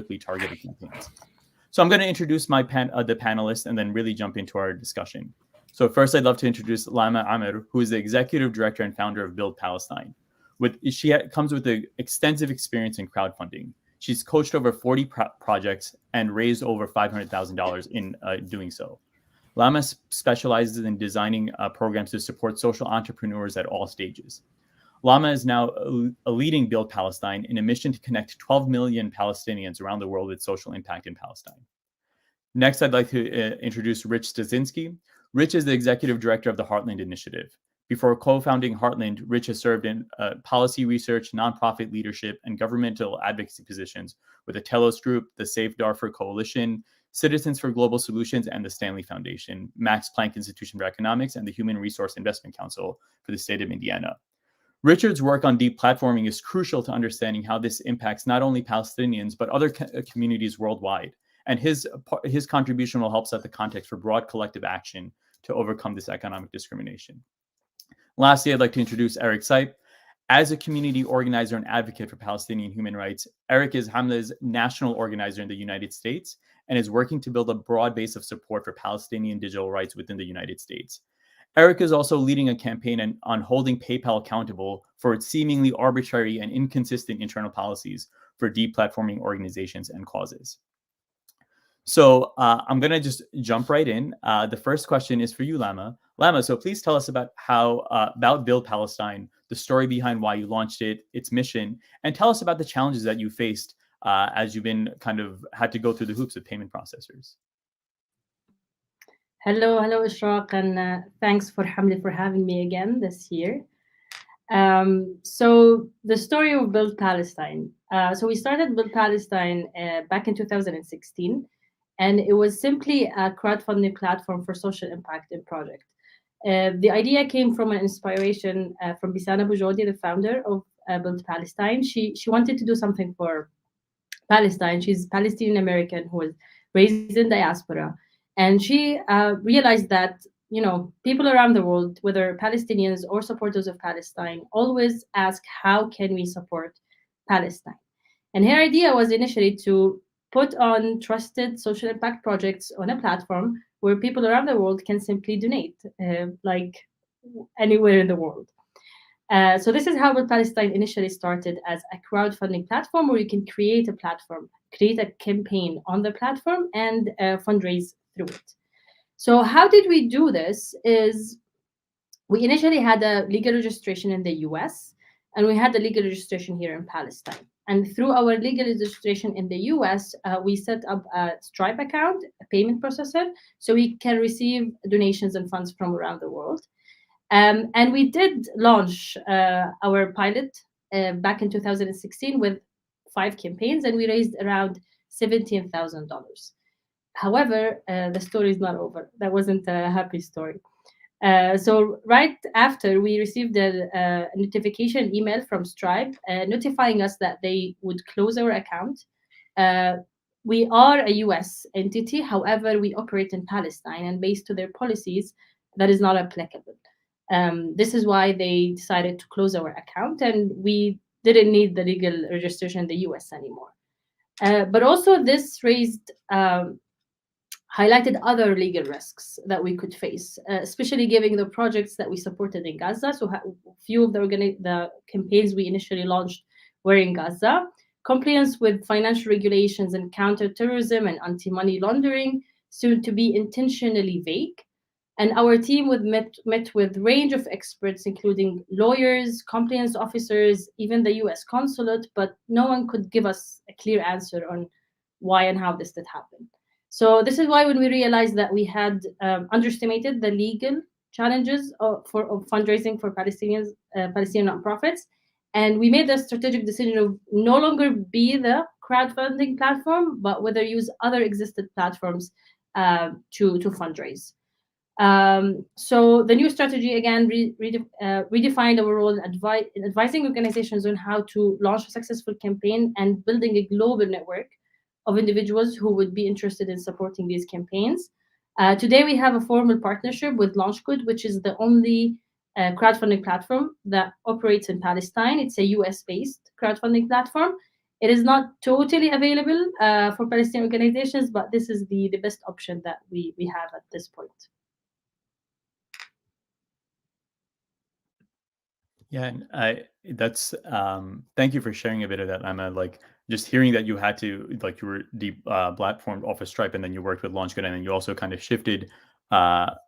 targeted campaigns. So I'm going to introduce the panelists and then really jump into our discussion. So first, I'd love to introduce Lama Amr, who is the executive director and founder of Build Palestine. She comes with an extensive experience in crowdfunding. She's coached over 40 projects and raised over $500,000 in doing so. Lama specializes in designing programs to support social entrepreneurs at all stages. Lama is now leading Build Palestine in a mission to connect 12 million Palestinians around the world with social impact in Palestine. Next, I'd like to introduce Rich Stasinski. Rich is the executive director of the Heartland Initiative. Before co-founding Heartland, Rich has served in policy research, nonprofit leadership, and governmental advocacy positions with the Telos Group, the Save Darfur Coalition, Citizens for Global Solutions, and the Stanley Foundation, Max Planck Institution for Economics, and the Human Resource Investment Council for the state of Indiana. Richard's work on deplatforming is crucial to understanding how this impacts not only Palestinians, but other communities worldwide. And his contribution will help set the context for broad collective action to overcome this economic discrimination. Lastly, I'd like to introduce Eric Sipe. As a community organizer and advocate for Palestinian human rights, Eric is Hamla's national organizer in the United States and is working to build a broad base of support for Palestinian digital rights within the United States. Eric is also leading a campaign on holding PayPal accountable for its seemingly arbitrary and inconsistent internal policies for deplatforming organizations and causes. So I'm going to just jump right in. The first question is for you, Lama. Lama, so please tell us about about Build Palestine, the story behind why you launched it, its mission, and tell us about the challenges that you faced as you've been had to go through the hoops of payment processors. Hello, Ishraq, and thanks for Hamli for having me again this year. So the story of Build Palestine. So we started Build Palestine back in 2016, and it was simply a crowdfunding platform for social impact and project. The idea came from an inspiration from Bisana Boujodi, the founder of Build Palestine. She wanted to do something for Palestine. She's Palestinian American who was raised in diaspora. And she realized that, people around the world, whether Palestinians or supporters of Palestine, always ask, how can we support Palestine? And her idea was initially to put on trusted social impact projects on a platform where people around the world can simply donate, like anywhere in the world. So this is how Build Palestine initially started, as a crowdfunding platform where you can create a platform, create a campaign on the platform, and fundraise through it. So how did we do this? Is we initially had a legal registration in the US, and we had a legal registration here in Palestine. And through our legal registration in the US, we set up a Stripe account, a payment processor, so we can receive donations and funds from around the world. And we did launch our pilot back in 2016 with 5 campaigns, and we raised around $17,000. However, the story is not over. That wasn't a happy story. So right after, we received a notification email from Stripe notifying us that they would close our account. We are a US entity. However, we operate in Palestine, and based to their policies, that is not applicable. This is why they decided to close our account, and we didn't need the legal registration in the US anymore. But also this highlighted other legal risks that we could face, especially given the projects that we supported in Gaza. So a few of the campaigns we initially launched were in Gaza. Compliance with financial regulations and counterterrorism and anti-money laundering, soon to be intentionally vague. And our team met with a range of experts, including lawyers, compliance officers, even the US consulate, but no one could give us a clear answer on why and how this did happen. So this is why when we realized that we had underestimated the legal challenges of fundraising for Palestinian nonprofits, and we made the strategic decision of no longer be the crowdfunding platform, but whether use other existing platforms to fundraise. So the new strategy, again, redefined our role in advising organizations on how to launch a successful campaign and building a global network of individuals who would be interested in supporting these campaigns. Today, we have a formal partnership with LaunchGood, which is the only crowdfunding platform that operates in Palestine. It's a US-based crowdfunding platform. It is not totally available for Palestinian organizations, but this is the best option that we have at this point. Yeah, and that's thank you for sharing a bit of that, Emma. Like just hearing that you had to like you were platformed off of Stripe, and then you worked with LaunchGood, and then you also kind of shifted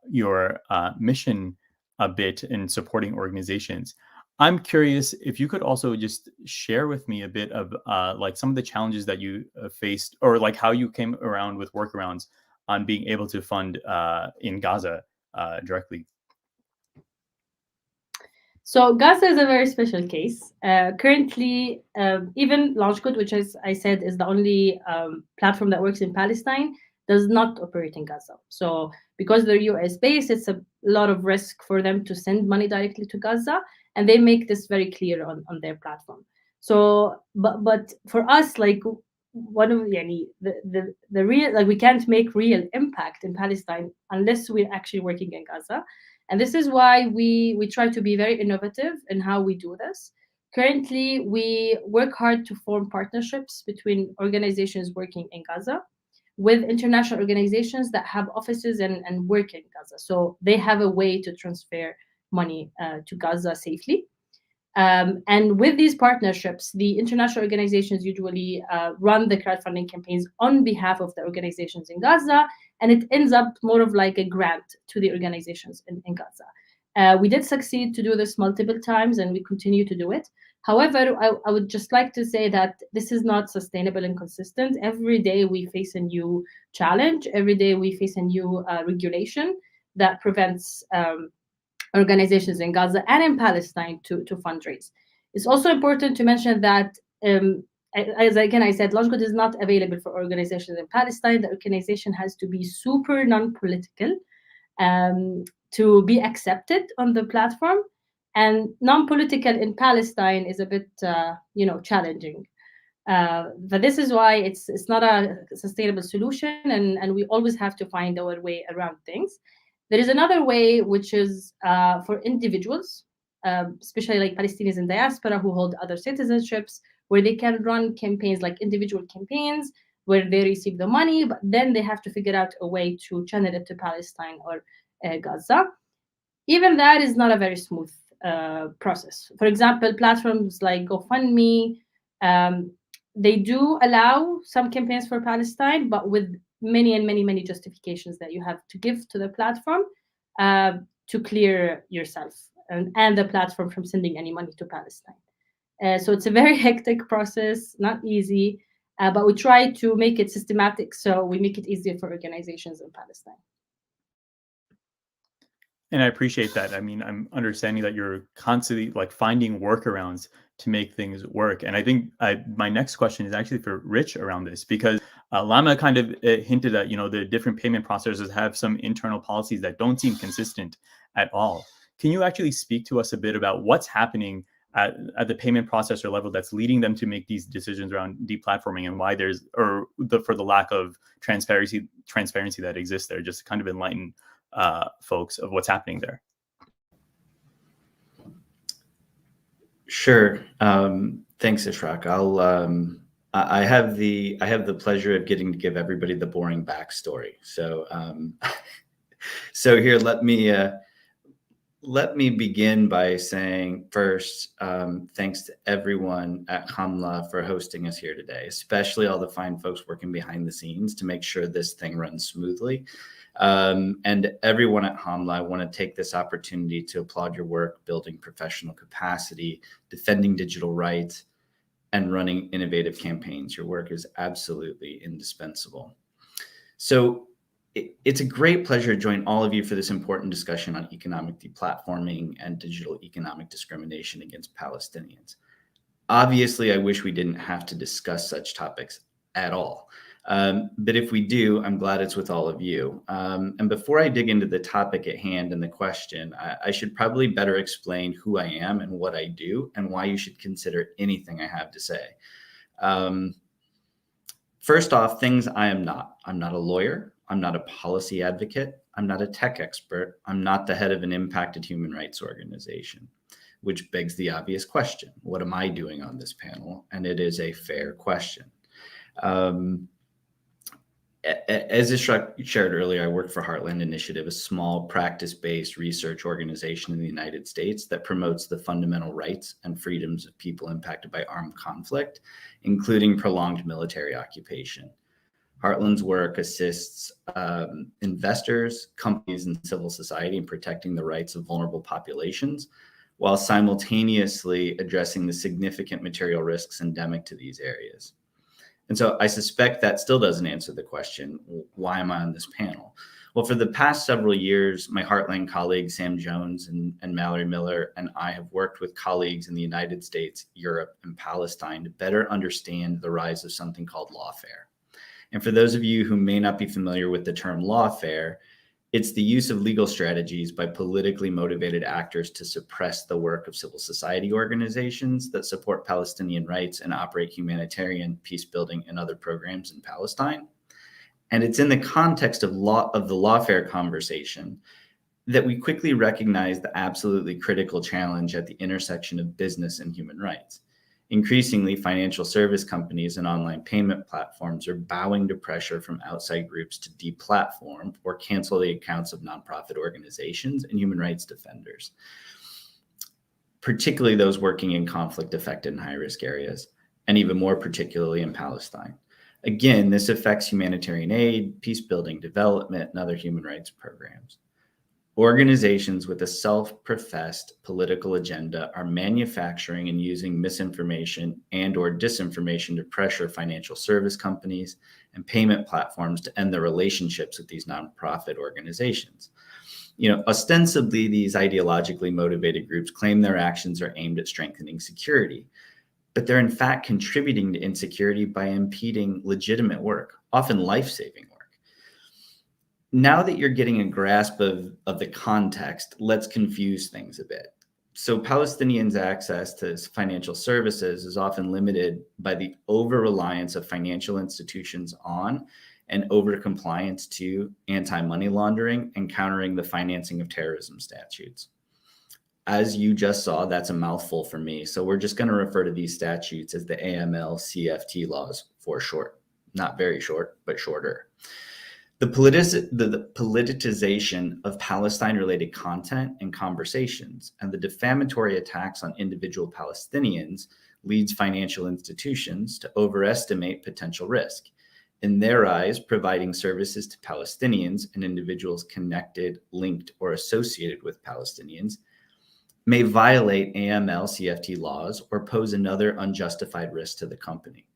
your mission a bit in supporting organizations. I'm curious if you could also just share with me a bit of like some of the challenges that you faced, or like how you came around with workarounds on being able to fund in Gaza directly. So Gaza is a very special case. Currently, even LaunchGood, which, as I said, is the only platform that works in Palestine, does not operate in Gaza. So because they're US based, it's a lot of risk for them to send money directly to Gaza, and they make this very clear on their platform. So, but for us, like one of the real, like we can't make real impact in Palestine unless we're actually working in Gaza. And this is why we try to be very innovative in how we do this. Currently, we work hard to form partnerships between organizations working in Gaza with international organizations that have offices and work in Gaza. So they have a way to transfer money to Gaza safely. And with these partnerships, the international organizations usually run the crowdfunding campaigns on behalf of the organizations in Gaza, and it ends up more of like a grant to the organizations in Gaza. We did succeed to do this multiple times, and we continue to do it. However, I would just like to say that this is not sustainable and consistent. Every day we face a new challenge. Every day we face a new regulation that prevents organizations in Gaza and in Palestine to fundraise. It's also important to mention that, as again I said, LaunchGood is not available for organizations in Palestine. The organization has to be super non-political to be accepted on the platform, and non-political in Palestine is a bit, challenging. But this is why it's not a sustainable solution, and we always have to find our way around things. There is another way, which is for individuals, especially like Palestinians in diaspora who hold other citizenships, where they can run campaigns like individual campaigns where they receive the money, but then they have to figure out a way to channel it to Palestine or Gaza. Even that is not a very smooth process. For example, platforms like GoFundMe, they do allow some campaigns for Palestine, but with many justifications that you have to give to the platform to clear yourself and the platform from sending any money to Palestine. So it's a very hectic process, not easy, but we try to make it systematic, so we make it easier for organizations in Palestine. And I appreciate that. I mean, I'm understanding that you're constantly like finding workarounds to make things work. And I think my next question is actually for Rich around this, because Lama kind of hinted at, the different payment processors have some internal policies that don't seem consistent at all. Can you actually speak to us a bit about what's happening at the payment processor level that's leading them to make these decisions around deplatforming, and why for the lack of transparency that exists there, just to kind of enlighten folks of what's happening there? Sure. Thanks, Ishraq. I have the pleasure of getting to give everybody the boring backstory. So here, let me begin by saying first, thanks to everyone at Hamla for hosting us here today, especially all the fine folks working behind the scenes to make sure this thing runs smoothly. And everyone at Hamla, I want to take this opportunity to applaud your work building professional capacity, defending digital rights, and running innovative campaigns. Your work is absolutely indispensable. So it's a great pleasure to join all of you for this important discussion on economic deplatforming and digital economic discrimination against Palestinians. Obviously, I wish we didn't have to discuss such topics at all. But if we do, I'm glad it's with all of you. And before I dig into the topic at hand and the question, I should probably better explain who I am and what I do and why you should consider anything I have to say. First off, things I am not. I'm not a lawyer. I'm not a policy advocate. I'm not a tech expert. I'm not the head of an impacted human rights organization. which begs the obvious question: what am I doing on this panel? And it is a fair question. As is shared earlier, I work for Heartland Initiative, a small practice-based research organization in the United States that promotes the fundamental rights and freedoms of people impacted by armed conflict, including prolonged military occupation. Heartland's work assists investors, companies, and civil society in protecting the rights of vulnerable populations, while simultaneously addressing the significant material risks endemic to these areas. And so I suspect that still doesn't answer the question, why am I on this panel? Well, for the past several years, my Heartland colleagues, Sam Jones and Mallory Miller, and I have worked with colleagues in the United States, Europe, and Palestine to better understand the rise of something called lawfare. And for those of you who may not be familiar with the term lawfare, it's the use of legal strategies by politically motivated actors to suppress the work of civil society organizations that support Palestinian rights and operate humanitarian, peace building, and other programs in Palestine. And it's in the context of the lawfare conversation that we quickly recognize the absolutely critical challenge at the intersection of business and human rights. Increasingly, financial service companies and online payment platforms are bowing to pressure from outside groups to deplatform or cancel the accounts of nonprofit organizations and human rights defenders, particularly those working in conflict-affected and high-risk areas, and even more particularly in Palestine. Again, this affects humanitarian aid, peace-building, development, and other human rights programs. Organizations with a self-professed political agenda are manufacturing and using misinformation and or disinformation to pressure financial service companies and payment platforms to end their relationships with these nonprofit organizations. Ostensibly, these ideologically motivated groups claim their actions are aimed at strengthening security, but they're in fact contributing to insecurity by impeding legitimate work, often life-saving work. Now that you're getting a grasp of the context, let's confuse things a bit. So Palestinians' access to financial services is often limited by the over-reliance of financial institutions on and over-compliance to anti-money laundering and countering the financing of terrorism statutes. As you just saw, that's a mouthful for me. So we're just going to refer to these statutes as the AML-CFT laws for short. Not very short, but shorter. The politicization of Palestine-related content and conversations and the defamatory attacks on individual Palestinians leads financial institutions to overestimate potential risk. In their eyes, providing services to Palestinians and individuals connected, linked, or associated with Palestinians may violate AML-CFT laws or pose another unjustified risk to the company.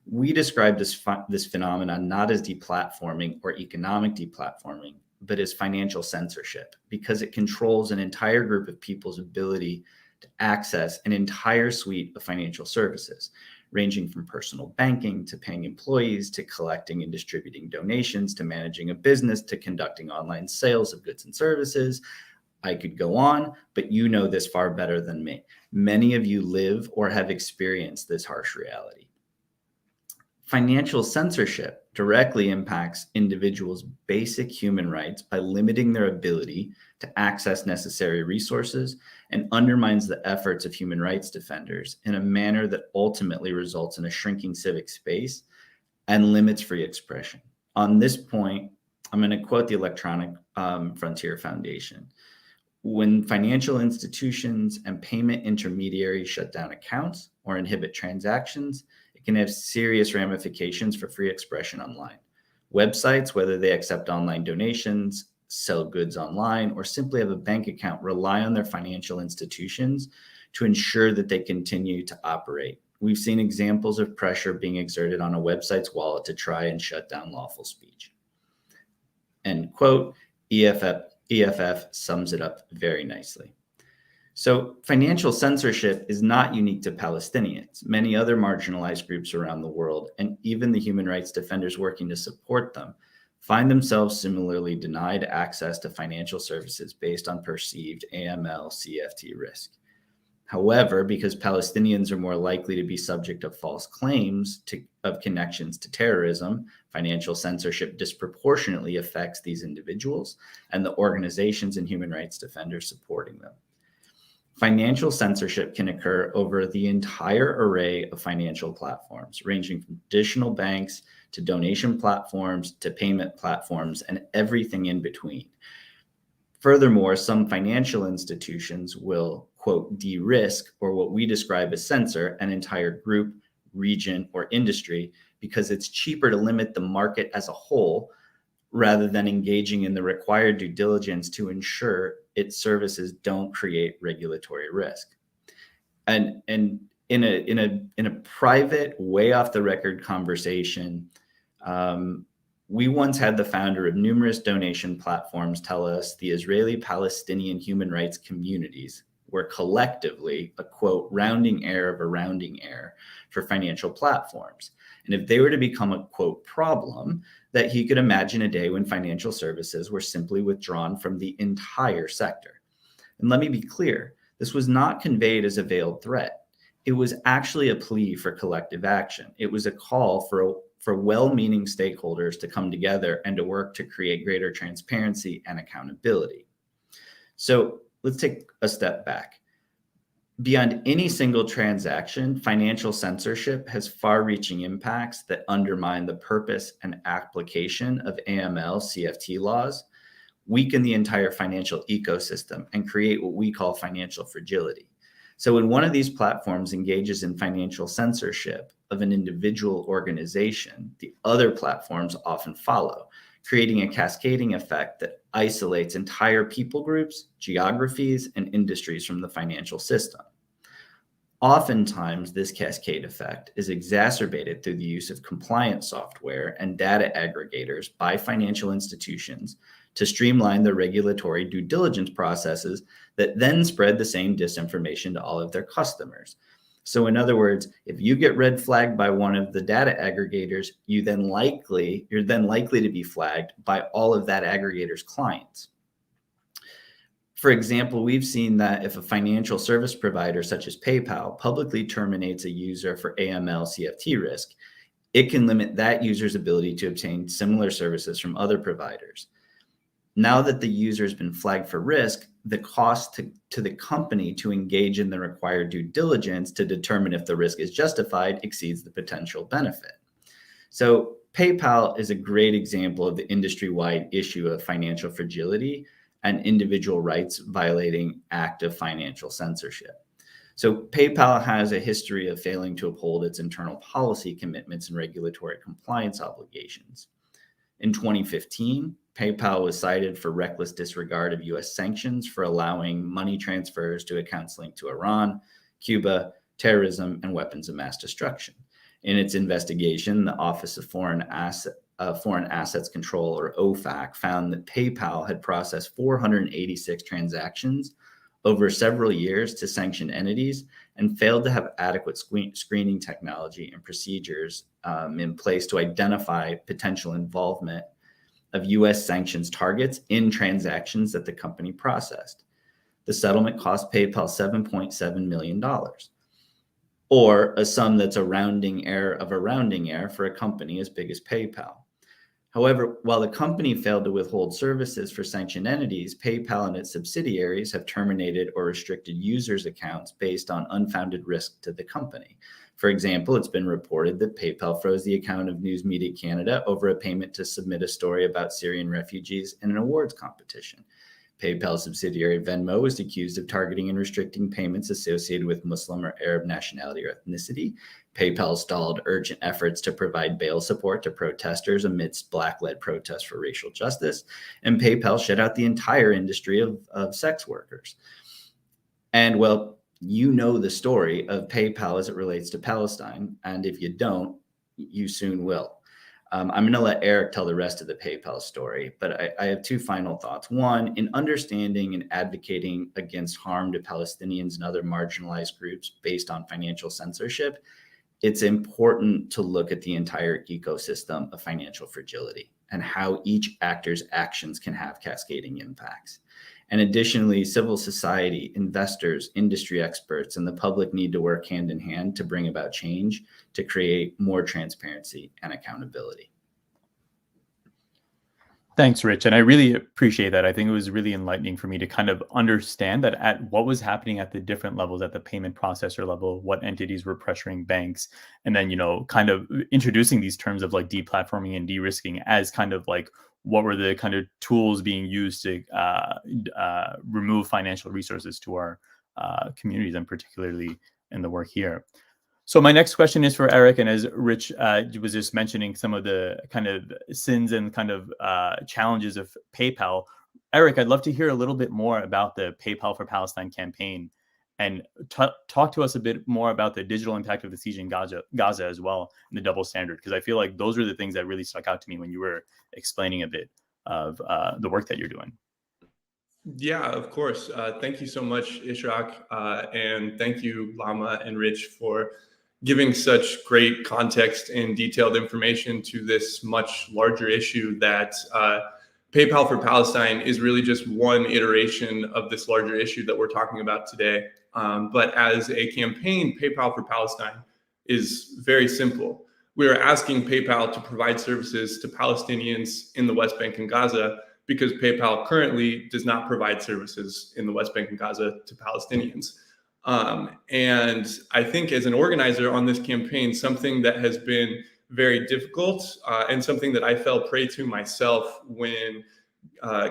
We describe this phenomenon not as deplatforming or economic deplatforming, but as financial censorship, because it controls an entire group of people's ability to access an entire suite of financial services, ranging from personal banking to paying employees to collecting and distributing donations to managing a business to conducting online sales of goods and services. I could go on, but you know this far better than me. Many of you live or have experienced this harsh reality. Financial censorship directly impacts individuals' basic human rights by limiting their ability to access necessary resources and undermines the efforts of human rights defenders in a manner that ultimately results in a shrinking civic space and limits free expression. On this point, I'm going to quote the Electronic Frontier Foundation. When financial institutions and payment intermediaries shut down accounts or inhibit transactions, it can have serious ramifications for free expression online. Websites, whether they accept online donations, sell goods online, or simply have a bank account, rely on their financial institutions to ensure that they continue to operate. We've seen examples of pressure being exerted on a website's wallet to try and shut down lawful speech. End quote. EFF sums it up very nicely. So financial censorship is not unique to Palestinians. Many other marginalized groups around the world, and even the human rights defenders working to support them, find themselves similarly denied access to financial services based on perceived AML-CFT risk. However, because Palestinians are more likely to be subject of false claims of connections to terrorism, financial censorship disproportionately affects these individuals and the organizations and human rights defenders supporting them. Financial censorship can occur over the entire array of financial platforms, ranging from traditional banks to donation platforms to payment platforms and everything in between. Furthermore, some financial institutions will, quote, de-risk, or what we describe as censor, an entire group, region, or industry because it's cheaper to limit the market as a whole rather than engaging in the required due diligence to ensure its services don't create regulatory risk. And in a private, way off the record conversation, we once had the founder of numerous donation platforms tell us the Israeli Palestinian human rights communities were collectively a, quote, rounding error of a rounding error for financial platforms. And if they were to become a, quote, problem, that he could imagine a day when financial services were simply withdrawn from the entire sector. And let me be clear, this was not conveyed as a veiled threat. It was actually a plea for collective action. It was a call for well-meaning stakeholders to come together and to work to create greater transparency and accountability. So let's take a step back. Beyond any single transaction, financial censorship has far-reaching impacts that undermine the purpose and application of AML CFT laws, weaken the entire financial ecosystem, and create what we call financial fragility. So when one of these platforms engages in financial censorship of an individual organization, the other platforms often follow, creating a cascading effect that isolates entire people groups, geographies, and industries from the financial system. Oftentimes, this cascade effect is exacerbated through the use of compliance software and data aggregators by financial institutions to streamline the regulatory due diligence processes that then spread the same disinformation to all of their customers. So in other words, if you get red flagged by one of the data aggregators, you're then likely to be flagged by all of that aggregator's clients. For example, we've seen that if a financial service provider such as PayPal publicly terminates a user for AML CFT risk, it can limit that user's ability to obtain similar services from other providers. Now that the user has been flagged for risk, the cost to the company to engage in the required due diligence to determine if the risk is justified exceeds the potential benefit. So PayPal is a great example of the industry-wide issue of financial fragility and individual rights violating active financial censorship. So PayPal has a history of failing to uphold its internal policy commitments and regulatory compliance obligations. In 2015, PayPal was cited for reckless disregard of US sanctions for allowing money transfers to accounts linked to Iran, Cuba, terrorism, and weapons of mass destruction. In its investigation, the Office of Foreign Assets Control, or OFAC, found that PayPal had processed 486 transactions over several years to sanctioned entities and failed to have adequate screening technology and procedures in place to identify potential involvement of US sanctions targets in transactions that the company processed. The settlement cost PayPal $7.7 million, or a sum that's a rounding error of a rounding error for a company as big as PayPal. However, while the company failed to withhold services for sanctioned entities, PayPal and its subsidiaries have terminated or restricted users' accounts based on unfounded risk to the company. For example, it's been reported that PayPal froze the account of News Media Canada over a payment to submit a story about Syrian refugees in an awards competition. PayPal subsidiary Venmo was accused of targeting and restricting payments associated with Muslim or Arab nationality or ethnicity. PayPal stalled urgent efforts to provide bail support to protesters amidst Black-led protests for racial justice. And PayPal shut out the entire industry of sex workers. And well, you know the story of PayPal as it relates to Palestine. And if you don't, you soon will. I'm going to let Eric tell the rest of the PayPal story, but I have two final thoughts. One, in understanding and advocating against harm to Palestinians and other marginalized groups based on financial censorship, it's important to look at the entire ecosystem of financial fragility and how each actor's actions can have cascading impacts. And additionally, civil society, investors, industry experts, and the public need to work hand in hand to bring about change to create more transparency and accountability. Thanks, Rich. And I really appreciate that. I think it was really enlightening for me to kind of understand that at what was happening at the different levels, at the payment processor level, what entities were pressuring banks, and then, kind of introducing these terms of like deplatforming and de-risking as kind of like what were the kind of tools being used to remove financial resources to our communities, and particularly in the work here. So my next question is for Eric, and as Rich was just mentioning some of the kind of sins and kind of challenges of PayPal, Eric, I'd love to hear a little bit more about the PayPal for Palestine campaign, and talk to us a bit more about the digital impact of the siege in Gaza as well, and the double standard, because I feel like those are the things that really stuck out to me when you were explaining a bit of the work that you're doing. Yeah, of course. Thank you so much, Ishraq, and thank you, Lama and Rich, for giving such great context and detailed information to this much larger issue that PayPal for Palestine is really just one iteration of this larger issue that we're talking about today. But as a campaign, PayPal for Palestine is very simple. We are asking PayPal to provide services to Palestinians in the West Bank and Gaza, because PayPal currently does not provide services in the West Bank and Gaza to Palestinians. And I think as an organizer on this campaign, something that has been very difficult and something that I fell prey to myself when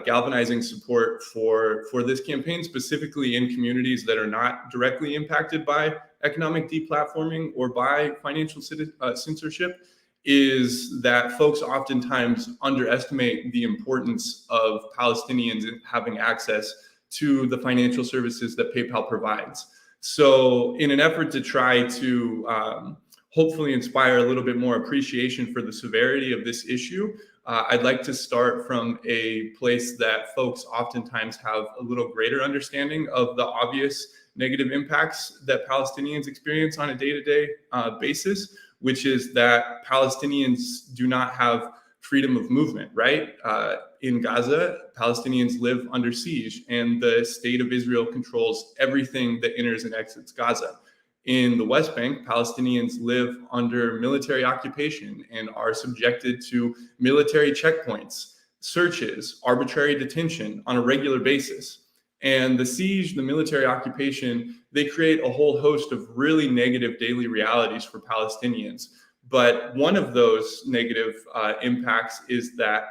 galvanizing support for this campaign, specifically in communities that are not directly impacted by economic deplatforming or by financial censorship, is that folks oftentimes underestimate the importance of Palestinians having access to the financial services that PayPal provides. So in an effort to try to hopefully inspire a little bit more appreciation for the severity of this issue, I'd like to start from a place that folks oftentimes have a little greater understanding of the obvious negative impacts that Palestinians experience on a day-to-day basis, which is that Palestinians do not have freedom of movement, right? In Gaza, Palestinians live under siege, and the state of Israel controls everything that enters and exits Gaza. In the West Bank, Palestinians live under military occupation and are subjected to military checkpoints, searches, arbitrary detention on a regular basis. And the siege, the military occupation, they create a whole host of really negative daily realities for Palestinians. But one of those negative impacts is that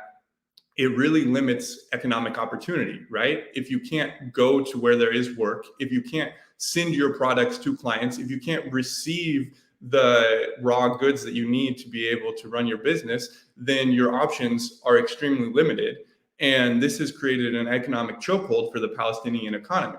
it really limits economic opportunity, right? If you can't go to where there is work, if you can't send your products to clients, if you can't receive the raw goods that you need to be able to run your business, then your options are extremely limited. And this has created an economic chokehold for the Palestinian economy.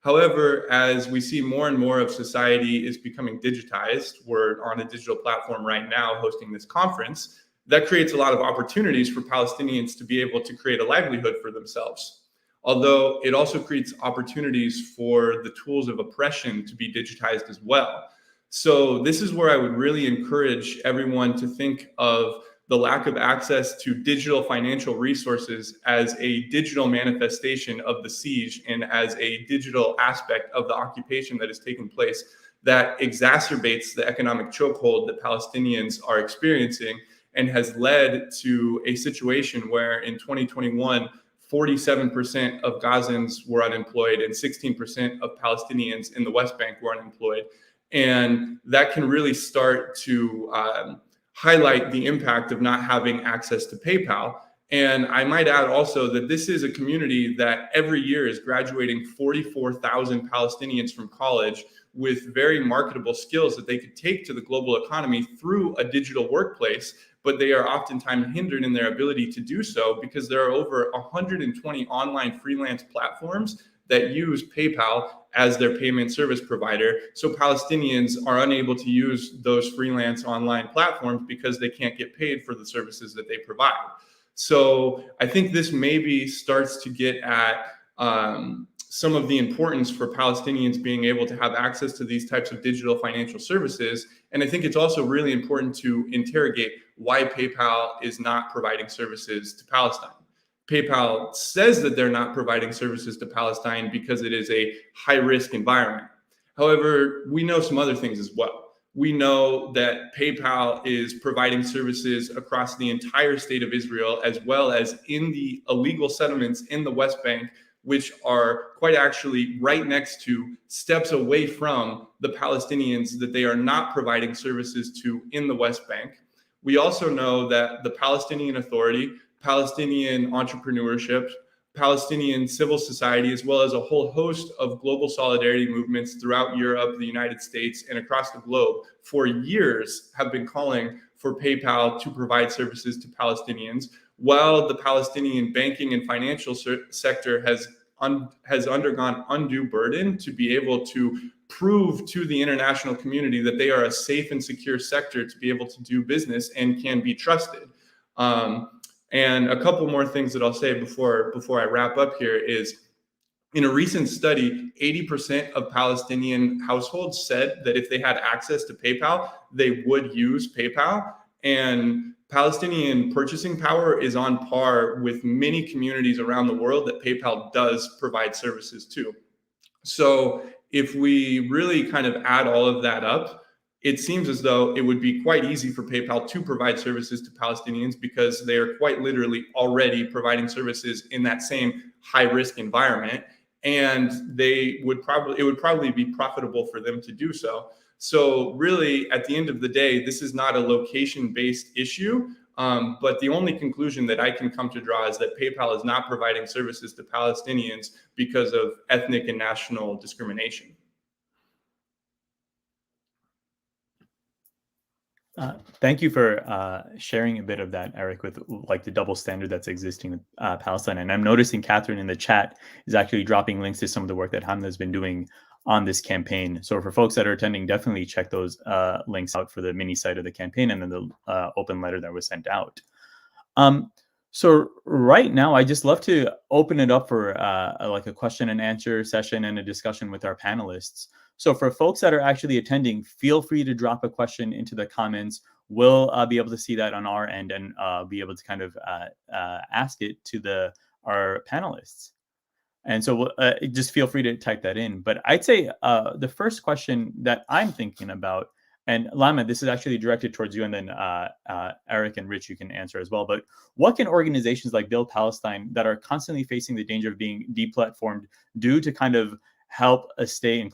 However, as we see more and more of society is becoming digitized, we're on a digital platform right now hosting this conference, that creates a lot of opportunities for Palestinians to be able to create a livelihood for themselves. Although it also creates opportunities for the tools of oppression to be digitized as well. So this is where I would really encourage everyone to think of the lack of access to digital financial resources as a digital manifestation of the siege and as a digital aspect of the occupation that has taken place that exacerbates the economic chokehold that Palestinians are experiencing and has led to a situation where in 2021, 47% of Gazans were unemployed and 16% of Palestinians in the West Bank were unemployed. And that can really start to highlight the impact of not having access to PayPal. And I might add also that this is a community that every year is graduating 44,000 Palestinians from college with very marketable skills that they could take to the global economy through a digital workplace, but they are oftentimes hindered in their ability to do so because there are over 120 online freelance platforms that use PayPal as their payment service provider. So Palestinians are unable to use those freelance online platforms because they can't get paid for the services that they provide. So I think this maybe starts to get at some of the importance for Palestinians being able to have access to these types of digital financial services. And I think it's also really important to interrogate why PayPal is not providing services to Palestine. PayPal says that they're not providing services to Palestine because it is a high-risk environment. However, we know some other things as well. We know that PayPal is providing services across the entire state of Israel, as well as in the illegal settlements in the West Bank, which are quite actually right next to, steps away from the Palestinians that they are not providing services to in the West Bank. We also know that the Palestinian Authority, Palestinian entrepreneurship, Palestinian civil society, as well as a whole host of global solidarity movements throughout Europe, the United States, and across the globe for years have been calling for PayPal to provide services to Palestinians, while the Palestinian banking and financial sector has undergone undue burden to be able to prove to the international community that they are a safe and secure sector to be able to do business and can be trusted. And a couple more things that I'll say before I wrap up here is, in a recent study, 80% of Palestinian households said that if they had access to PayPal, they would use PayPal. And Palestinian purchasing power is on par with many communities around the world that PayPal does provide services to. So if we really kind of add all of that up, it seems as though it would be quite easy for PayPal to provide services to Palestinians, because they are quite literally already providing services in that same high-risk environment, and it would probably be profitable for them to do so. So really, at the end of the day, this is not a location-based issue, but the only conclusion that I can come to draw is that PayPal is not providing services to Palestinians because of ethnic and national discrimination. Thank you for sharing a bit of that, Eric, with like the double standard that's existing with Palestine. And I'm noticing Catherine in the chat is actually dropping links to some of the work that Hamza has been doing on this campaign. So for folks that are attending, definitely check those links out for the mini site of the campaign and then the open letter that was sent out. So right now, I just love to open it up for like a question and answer session and a discussion with our panelists. So for folks that are actually attending, feel free to drop a question into the comments. We'll be able to see that on our end and be able to kind of ask it to our panelists. And so just feel free to type that in. But I'd say the first question that I'm thinking about, and Lama, this is actually directed towards you, and then Eric and Rich, you can answer as well. But what can organizations like Build Palestine that are constantly facing the danger of being deplatformed do to kind of help us stay in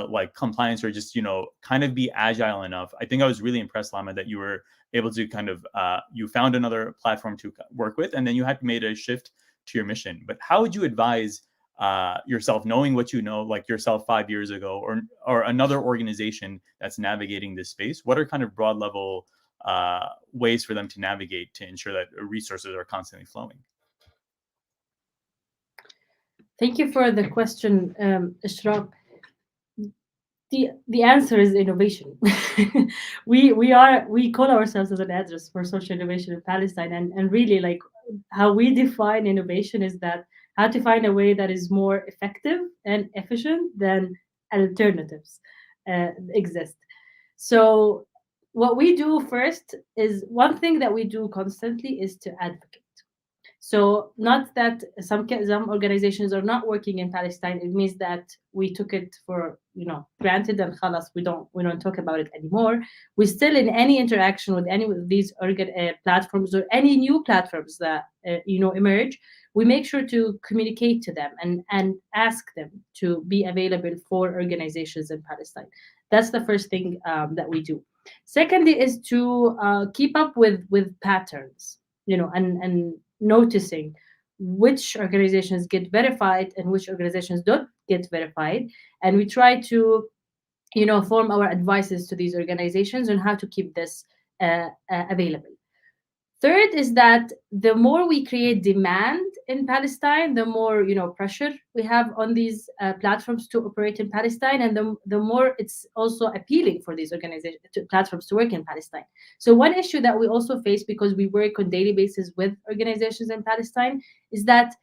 like compliance, or just, kind of be agile enough? I think I was really impressed, Lama, that you were able to kind of, you found another platform to work with, and then you had made a shift to your mission. But how would you advise yourself, knowing what you know, like yourself 5 years ago, or another organization that's navigating this space? What are kind of broad level ways for them to navigate to ensure that resources are constantly flowing? Thank you for the question, Ishraq. The answer is innovation. we call ourselves as an address for social innovation in Palestine, and really, like, how we define innovation is that how to find a way that is more effective and efficient than alternatives exist. So what we do first is, one thing that we do constantly is to advocate. So not that some organizations are not working in Palestine, it means that we took it for granted and khalas, we don't talk about it anymore. We still, in any interaction with any of these platforms or any new platforms that emerge, we make sure to communicate to them and ask them to be available for organizations in Palestine. That's the first thing that we do. Secondly is to keep up with patterns, and noticing which organizations get verified and which organizations don't get verified. And we try to, form our advices to these organizations on how to keep this available. Third is that the more we create demand in Palestine, the more pressure we have on these platforms to operate in Palestine, and the more it's also appealing for these platforms to work in Palestine. So one issue that we also face, because we work on daily basis with organizations in Palestine, is that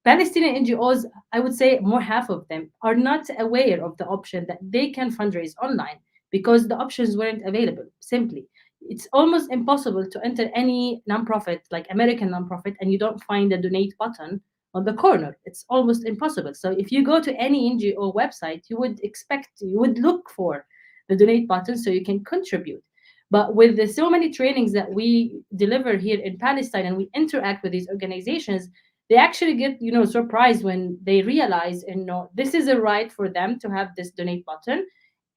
Palestinian NGOs, I would say more half of them, are not aware of the option that they can fundraise online, because the options weren't available. Simply, it's almost impossible to enter any nonprofit, like American nonprofit, and you don't find a donate button on the corner. It's almost impossible. So if you go to any NGO website, you would look for the donate button so you can contribute. But with the so many trainings that we deliver here in Palestine and we interact with these organizations, they actually get, surprised when they realize, this is a right for them to have this donate button.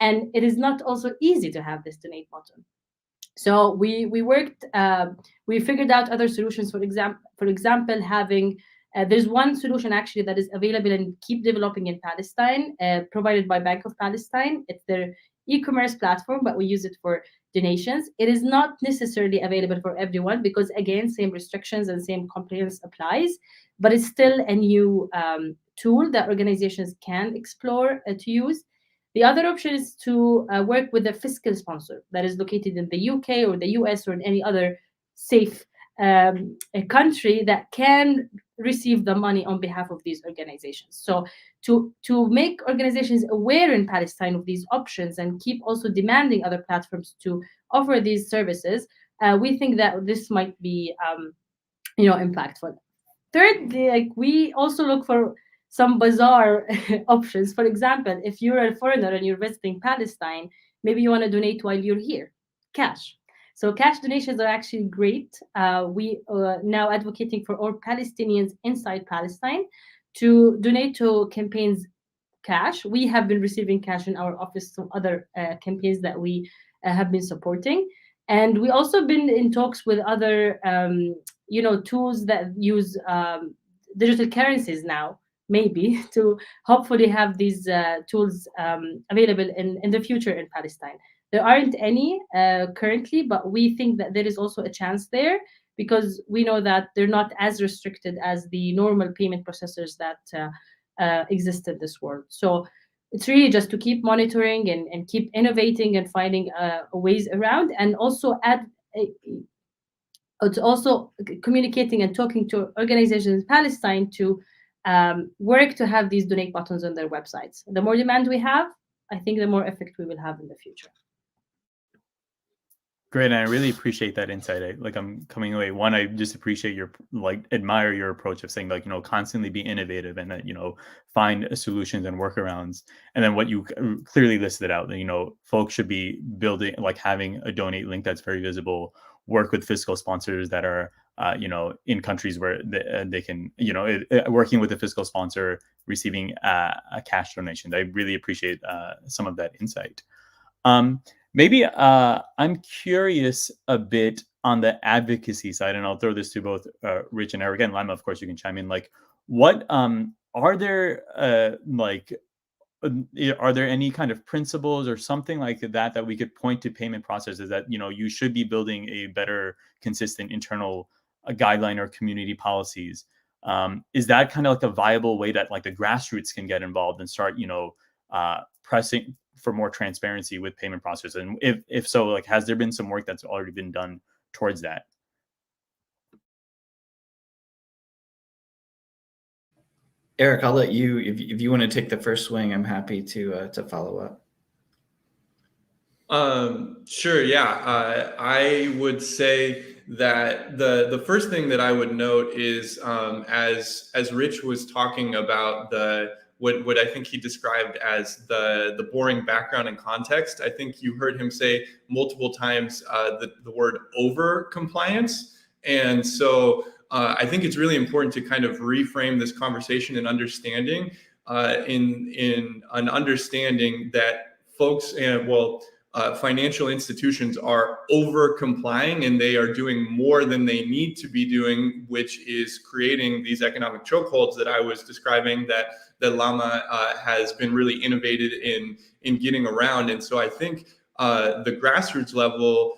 And it is not also easy to have this donate button. So we worked, we figured out other solutions. For example, having, there's one solution actually that is available and keep developing in Palestine, provided by Bank of Palestine. It's their e-commerce platform, but we use it for donations. It is not necessarily available for everyone because, again, same restrictions and same compliance applies, but it's still a new tool that organizations can explore to use. The other option is to work with a fiscal sponsor that is located in the UK or the US or in any other safe country that can receive the money on behalf of these organizations. So to make organizations aware in Palestine of these options and keep also demanding other platforms to offer these services, we think that this might be impactful. Third, we also look for some bizarre options. For example, if you're a foreigner and you're visiting Palestine, maybe you want to donate while you're here, cash. So cash donations are actually great. We are now advocating for all Palestinians inside Palestine to donate to campaigns cash. We have been receiving cash in our office from other campaigns that we have been supporting. And we also been in talks with other, tools that use digital currencies now, maybe, to hopefully have these tools available in the future in Palestine. There aren't any currently, but we think that there is also a chance there because we know that they're not as restricted as the normal payment processors that exist in this world. So it's really just to keep monitoring and keep innovating and finding ways around, and also it's also communicating and talking to organizations in Palestine to work to have these donate buttons on their websites. The more demand we have, I think the more effect we will have in the future. Great, and I really appreciate that insight. I'm coming away. One, I just appreciate admire your approach of saying constantly be innovative and that find solutions and workarounds. And then what you clearly listed out, that folks should be building, having a donate link that's very visible. Work with fiscal sponsors that are in countries where they can working with a fiscal sponsor, receiving a cash donation. I really appreciate some of that insight. Maybe I'm curious a bit on the advocacy side, and I'll throw this to both Rich and Eric, and Lima, of course, you can chime in. What are there are there any kind of principles or something like that we could point to payment processes that you should be building a better, consistent internal guideline or community policies? Is that kind of a viable way that the grassroots can get involved and start pressing for more transparency with payment processes? And if so, has there been some work that's already been done towards that? Eric, I'll let you, if you want to take the first swing, I'm happy to follow up. Sure. Yeah. I would say that the first thing that I would note is as Rich was talking about what I think he described as the boring background and context. I think you heard him say multiple times the word over compliance. And so I think it's really important to kind of reframe this conversation and understanding in an understanding that folks financial institutions are over complying and they are doing more than they need to be doing, which is creating these economic chokeholds that I was describing that Lama has been really innovated in getting around. And so I think the grassroots level,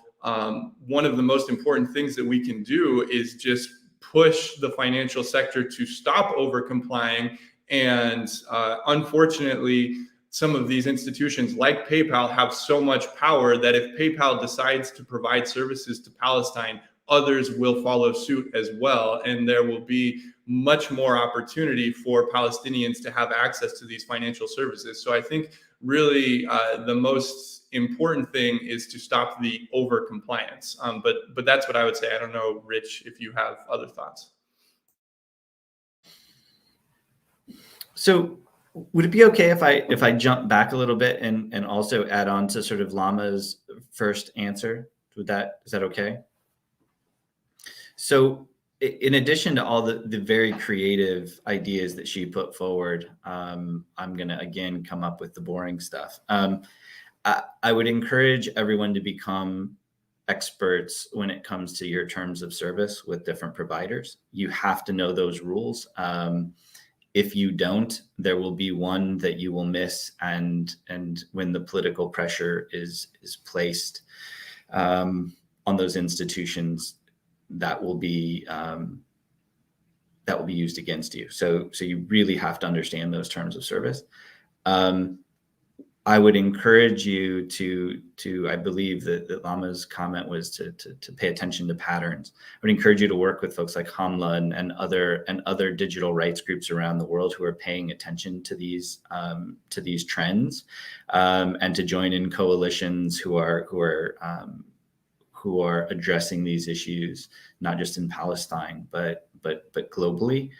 one of the most important things that we can do is just push the financial sector to stop over complying. And unfortunately, some of these institutions like PayPal have so much power that if PayPal decides to provide services to Palestine, others will follow suit as well. And there will be much more opportunity for Palestinians to have access to these financial services. So I think really the most important thing is to stop the over compliance. But that's what I would say. I don't know, Rich, if you have other thoughts. So Would it be okay if I jump back a little bit and also add on to sort of Lama's first answer? Is that okay? So in addition to all the very creative ideas that she put forward, I'm going to again come up with the boring stuff. I would encourage everyone to become experts when it comes to your terms of service with different providers. You have to know those rules. If you don't, there will be one that you will miss, and when the political pressure is placed on those institutions, that will be used against you. So you really have to understand those terms of service. I would encourage you to I believe that Lama's comment was to pay attention to patterns. I would encourage you to work with folks like Hamla and other digital rights groups around the world who are paying attention to these trends, and to join in coalitions who are addressing these issues, not just in Palestine, but globally.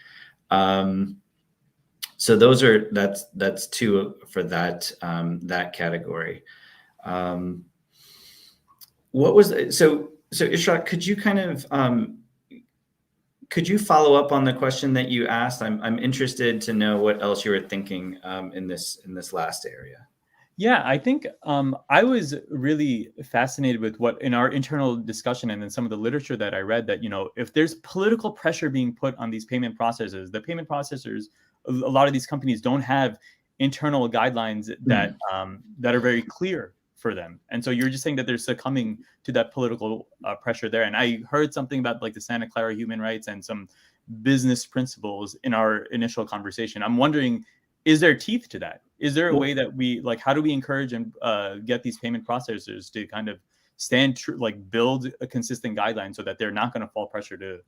So that's two for that category. What was so Ishraq, could you kind of could you follow up on the question that you asked? I'm interested to know what else you were thinking in this last area. Yeah, I think I was really fascinated with what in our internal discussion and in some of the literature that I read, that, if there's political pressure being put on these payment processors, the payment processors, a lot of these companies don't have internal guidelines that that are very clear for them. And so you're just saying that they're succumbing to that political pressure there. And I heard something about like the Santa Clara human rights and some business principles in our initial conversation. I'm wondering, is there teeth to that? Is there a way that we, like, how do we encourage and get these payment processors to kind of stand true, like build a consistent guideline so that they're not going to fall pressure to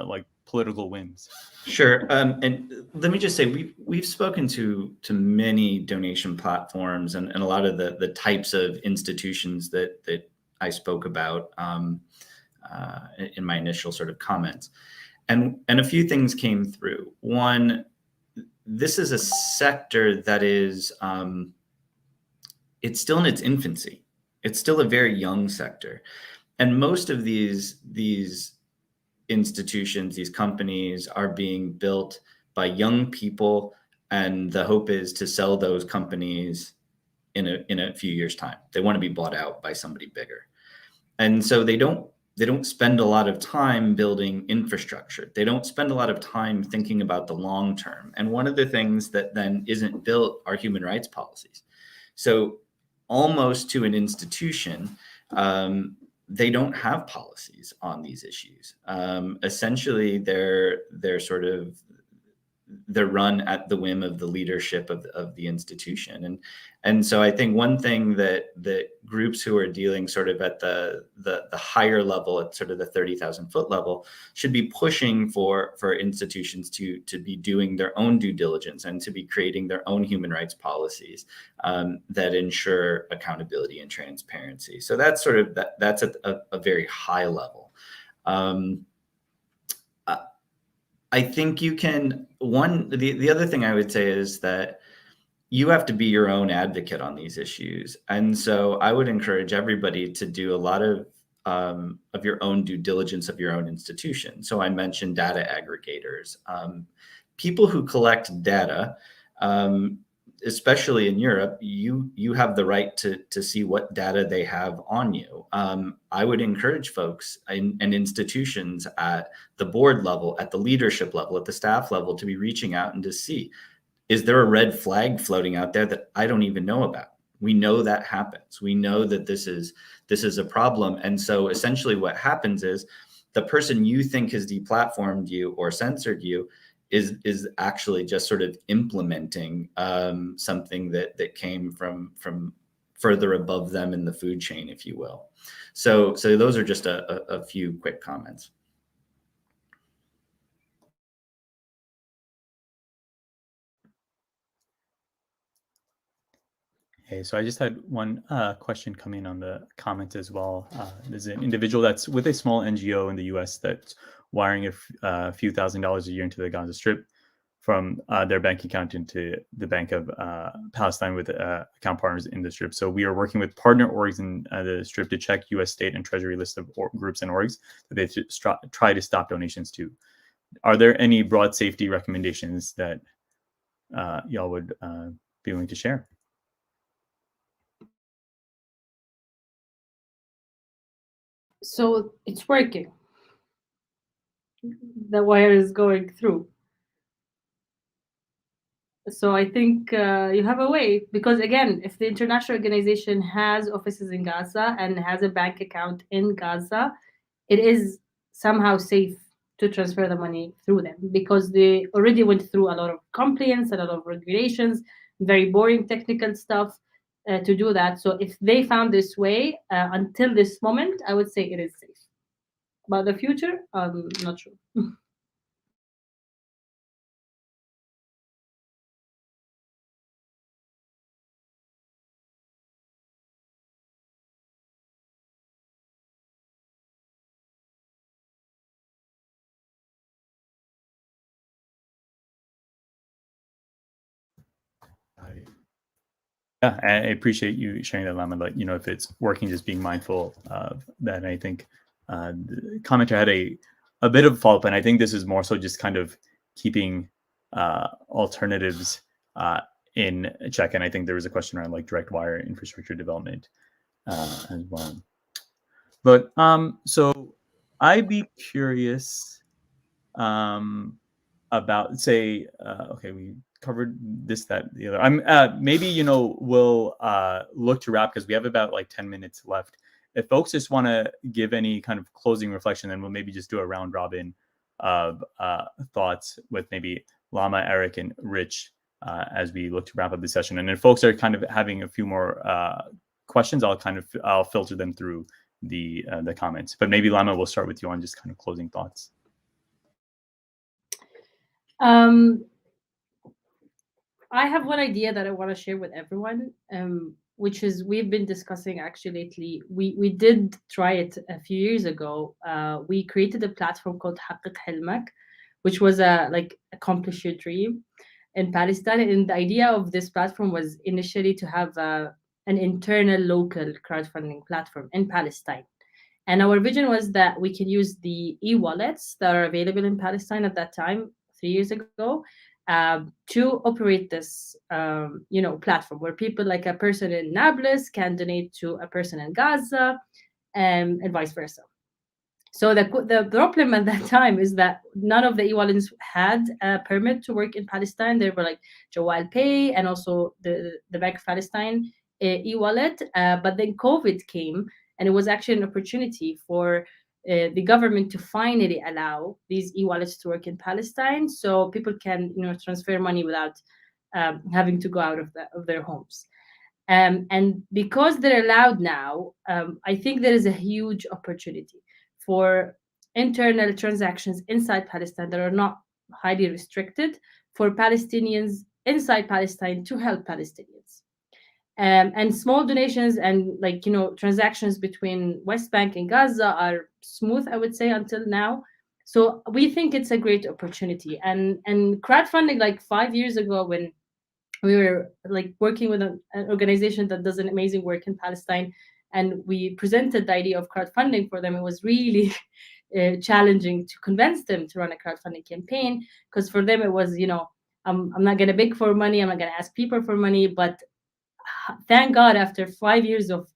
like political whims? Sure. And let me just say, we've spoken to many donation platforms and a lot of the types of institutions that I spoke about in my initial sort of comments. And a few things came through. One, this is a sector that is, it's still in its infancy. It's still a very young sector. And most of these institutions, these companies are being built by young people. And the hope is to sell those companies in a few years' time. They want to be bought out by somebody bigger. And so they don't spend a lot of time building infrastructure. They don't spend a lot of time thinking about the long term. And one of the things that then isn't built are human rights policies. So almost to an institution, they don't have policies on these issues. Essentially, they're run at the whim of the leadership of the institution. And so I think one thing that groups who are dealing sort of at the higher level, at sort of the 30,000 foot level, should be pushing for institutions to be doing their own due diligence and to be creating their own human rights policies that ensure accountability and transparency. So that's sort of that's at a very high level. I think you can, the other thing I would say is that you have to be your own advocate on these issues. And so I would encourage everybody to do a lot of your own due diligence of your own institution. So I mentioned data aggregators, people who collect data, especially in Europe, you have the right to see what data they have on you. I would encourage folks and institutions at the board level, at the leadership level, at the staff level, to be reaching out and to see, is there a red flag floating out there that I don't even know about? We know that happens. We know that this is a problem. And so essentially what happens is the person you think has deplatformed you or censored you is actually just sort of implementing something that came from further above them in the food chain, if you will. So those are just a few quick comments. Okay, so I just had one question come in on the comments as well. There's an individual that's with a small NGO in the US that's wiring a few $1,000s a year into the Gaza Strip from their bank account into the Bank of Palestine with account partners in the Strip. So we are working with partner orgs in the Strip to check U.S. state and Treasury list of groups and orgs that they try to stop donations to. Are there any broad safety recommendations that y'all would be willing to share? So it's working. The wire is going through. So I think you have a way, because again, if the international organization has offices in Gaza and has a bank account in Gaza, it is somehow safe to transfer the money through them, because they already went through a lot of compliance, a lot of regulations, very boring technical stuff to do that. So if they found this way until this moment, I would say it is safe. About the future, I'm not sure. Yeah, I appreciate you sharing that, Lama. But if it's working, just being mindful of that. And I think the commenter had a bit of follow-up, and I think this is more so just kind of keeping alternatives in check. And I think there was a question around like direct wire infrastructure development as well. But so I'd be curious about, say, okay, we covered this, that, the other. I'm maybe we'll look to wrap, because we have about like 10 minutes left. If folks just want to give any kind of closing reflection, then we'll maybe just do a round robin of thoughts with maybe Lama, Eric, and Rich as we look to wrap up the session. And if folks are kind of having a few more questions, I'll filter them through the comments. But maybe Lama, we'll start with you on just kind of closing thoughts. I have one idea that I want to share with everyone, which is we've been discussing actually lately. We did try it a few years ago. We created a platform called حقوقهم, which was like accomplish your dream in Palestine. And the idea of this platform was initially to have an internal local crowdfunding platform in Palestine. And our vision was that we can use the e-wallets that are available in Palestine at that time, 3 years ago, to operate this, platform where people, like a person in Nablus, can donate to a person in Gaza, and vice versa. So the problem at that time is that none of the e-wallets had a permit to work in Palestine. They were like Jawal Pay and also the Bank of Palestine e-wallet. But then COVID came, and it was actually an opportunity for the government to finally allow these e-wallets to work in Palestine, so people can transfer money without having to go out of their homes. And because they're allowed now, I think there is a huge opportunity for internal transactions inside Palestine that are not highly restricted, for Palestinians inside Palestine to help Palestinians. And small donations and transactions between West Bank and Gaza are smooth, I would say, until now. So we think it's a great opportunity. And crowdfunding, like 5 years ago, when we were working with an organization that does an amazing work in Palestine, and we presented the idea of crowdfunding for them, it was really challenging to convince them to run a crowdfunding campaign, because for them it was, I'm not going to beg for money, I'm not going to ask people for money. But thank God, after 5 years of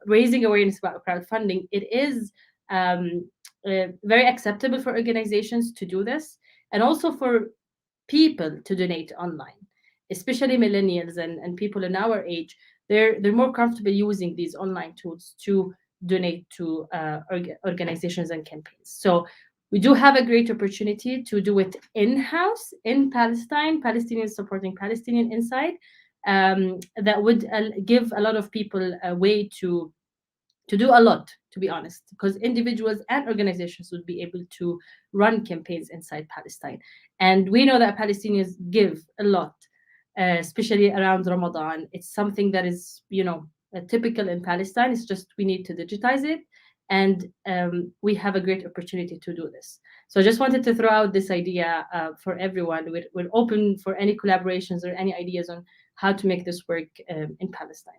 raising awareness about crowdfunding, it is very acceptable for organizations to do this, and also for people to donate online, especially millennials and people in our age. They're more comfortable using these online tools to donate to organizations and campaigns. So we do have a great opportunity to do it in-house in Palestine, Palestinians supporting Palestinian inside. That would give a lot of people a way to do a lot, to be honest, because individuals and organizations would be able to run campaigns inside Palestine. And we know that Palestinians give a lot, especially around Ramadan. It's something that is, typical in Palestine. It's just we need to digitize it. And we have a great opportunity to do this. So I just wanted to throw out this idea for everyone. We're open for any collaborations or any ideas on how to make this work in Palestine.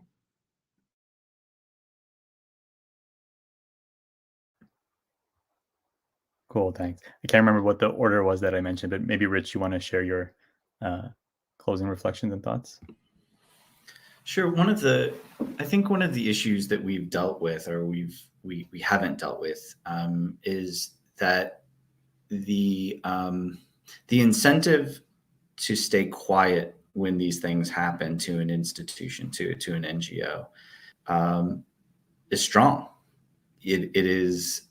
Cool, thanks. I can't remember what the order was that I mentioned, but maybe Rich, you want to share your closing reflections and thoughts? Sure. I think one of the issues that we've dealt with, or we haven't dealt with, is that the incentive to stay quiet when these things happen to an institution, to an NGO, is strong. It is,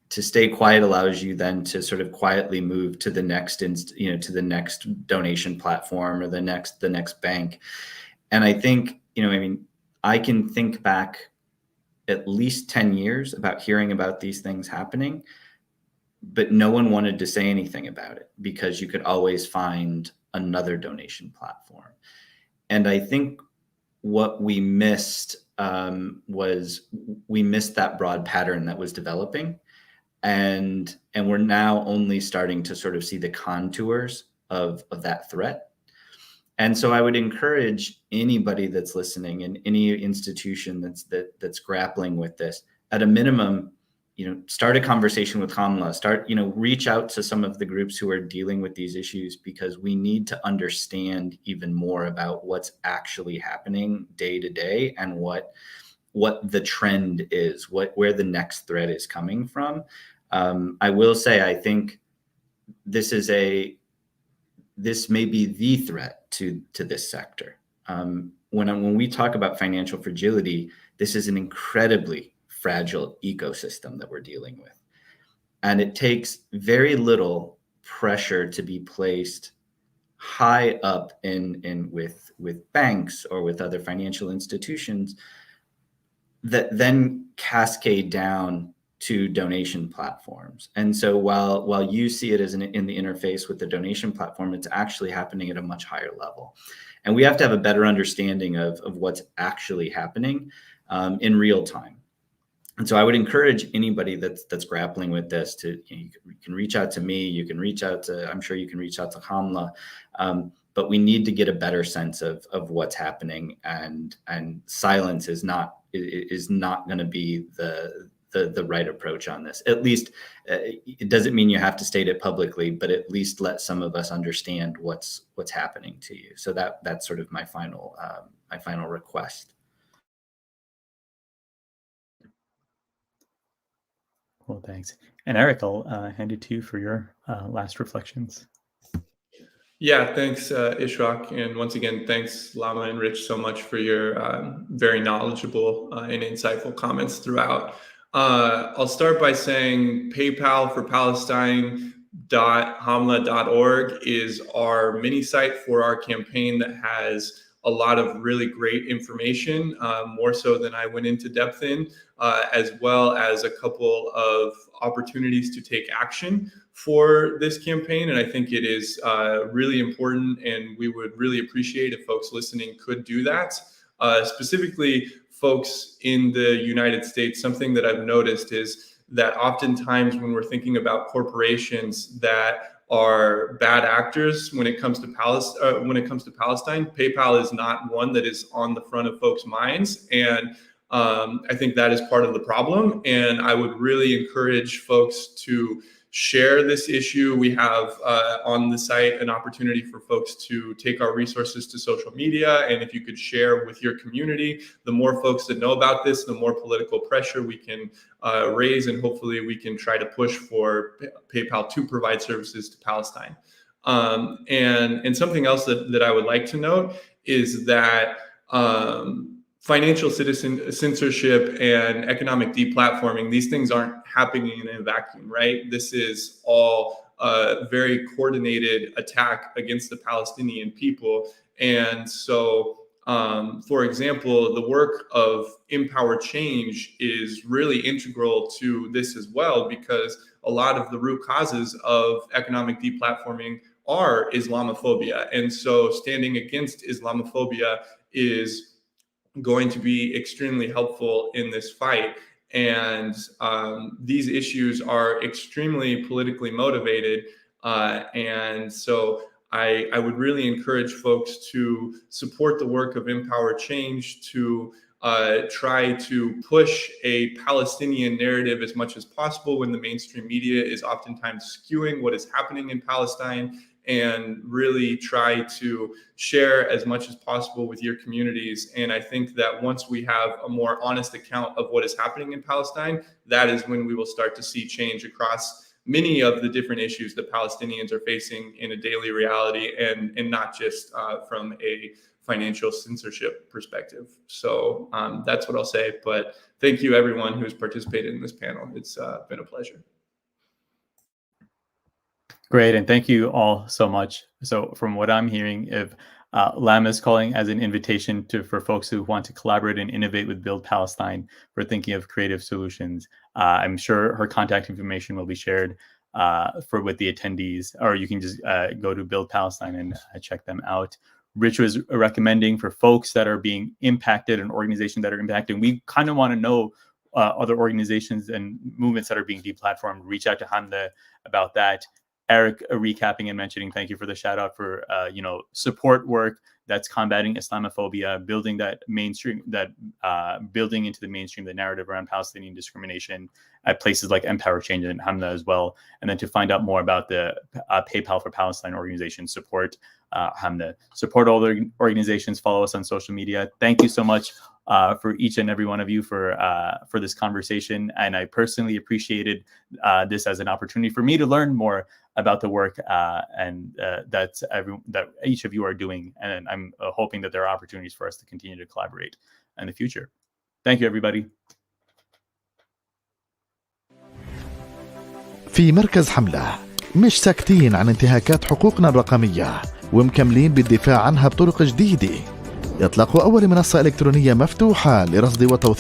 to stay quiet allows you then to sort of quietly move to the next, to the next donation platform or the next bank. And I think, I can think back at least 10 years about hearing about these things happening, but no one wanted to say anything about it because you could always find another donation platform. And I think what we missed was that broad pattern that was developing. And we're now only starting to sort of see the contours of that threat. And so I would encourage anybody that's listening and any institution that's grappling with this, at a minimum, start a conversation with Hamla, reach out to some of the groups who are dealing with these issues, because we need to understand even more about what's actually happening day to day and what the trend is, where the next threat is coming from. I will say, I think this may be the threat to this sector. When we talk about financial fragility, this is an incredibly fragile ecosystem that we're dealing with. And it takes very little pressure to be placed high up with banks or with other financial institutions that then cascade down to donation platforms. And so while you see it as in the interface with the donation platform, it's actually happening at a much higher level. And we have to have a better understanding of what's actually happening in real time. And so I would encourage anybody that's grappling with this you can reach out to me, I'm sure you can reach out to Hamla, but we need to get a better sense of what's happening, and silence is not going to be the right approach on this. At least it doesn't mean you have to state it publicly, but at least let some of us understand what's happening to you. So that's sort of my final request. Well, thanks. And Eric, I'll hand it to you for your last reflections. Yeah, thanks, Ishraq. And once again, thanks, Lama and Rich, so much for your very knowledgeable and insightful comments throughout. I'll start by saying PayPal for Palestine.hamla.org is our mini site for our campaign that has a lot of really great information, more so than I went into depth in, as well as a couple of opportunities to take action for this campaign. And I think it is really important, and we would really appreciate if folks listening could do that. Specifically, folks in the United States, something that I've noticed is that oftentimes when we're thinking about corporations that are bad actors when it comes to Palestine, PayPal is not one that is on the front of folks' minds. And I think that is part of the problem. And I would really encourage folks to share this issue. We have on the site an opportunity for folks to take our resources to social media. And if you could share with your community, the more folks that know about this, the more political pressure we can raise. And hopefully we can try to push for PayPal to provide services to Palestine. And something else that I would like to note is that financial censorship and economic deplatforming, these things aren't happening in a vacuum, right? This is all a very coordinated attack against the Palestinian people. And so, for example, the work of Empower Change is really integral to this as well, because a lot of the root causes of economic deplatforming are Islamophobia. And so standing against Islamophobia is going to be extremely helpful in this fight. And these issues are extremely politically motivated. And so I would really encourage folks to support the work of Empower Change, to try to push a Palestinian narrative as much as possible when the mainstream media is oftentimes skewing what is happening in Palestine, and really try to share as much as possible with your communities. And I think that once we have a more honest account of what is happening in Palestine, that is when we will start to see change across many of the different issues that Palestinians are facing in a daily reality, and not just from a financial censorship perspective. So that's what I'll say. But thank you everyone who's participated in this panel. It's been a pleasure. Great, and thank you all so much. So from what I'm hearing, if Lama is calling as an invitation for folks who want to collaborate and innovate with Build Palestine for thinking of creative solutions, I'm sure her contact information will be shared with the attendees, or you can just go to Build Palestine and check them out. Rich was recommending for folks that are being impacted and organizations that are impacted. We kind of want to know other organizations and movements that are being deplatformed. Reach out to Hamda about that. Eric recapping and mentioning, thank you for the shout out for support work that's combating Islamophobia, building that mainstream, building into the mainstream the narrative around Palestinian discrimination at places like Empower Change and Hamda as well. And then to find out more about the PayPal for Palestine organization, support Hamda. Support all the organizations, follow us on social media. Thank you so much for each and every one of you for this conversation. And I personally appreciated this as an opportunity for me to learn more about the work that each of you are doing. And I'm hoping that there are opportunities for us to continue to collaborate in the future. Thank you, everybody. في مركز حملة مش ساكتين عن انتهاكات حقوقنا الرقمية، ومكملين بالدفاع عنها بطرق جديدة. إطلاق أول منصة إلكترونية مفتوحة لرصد وتوثيق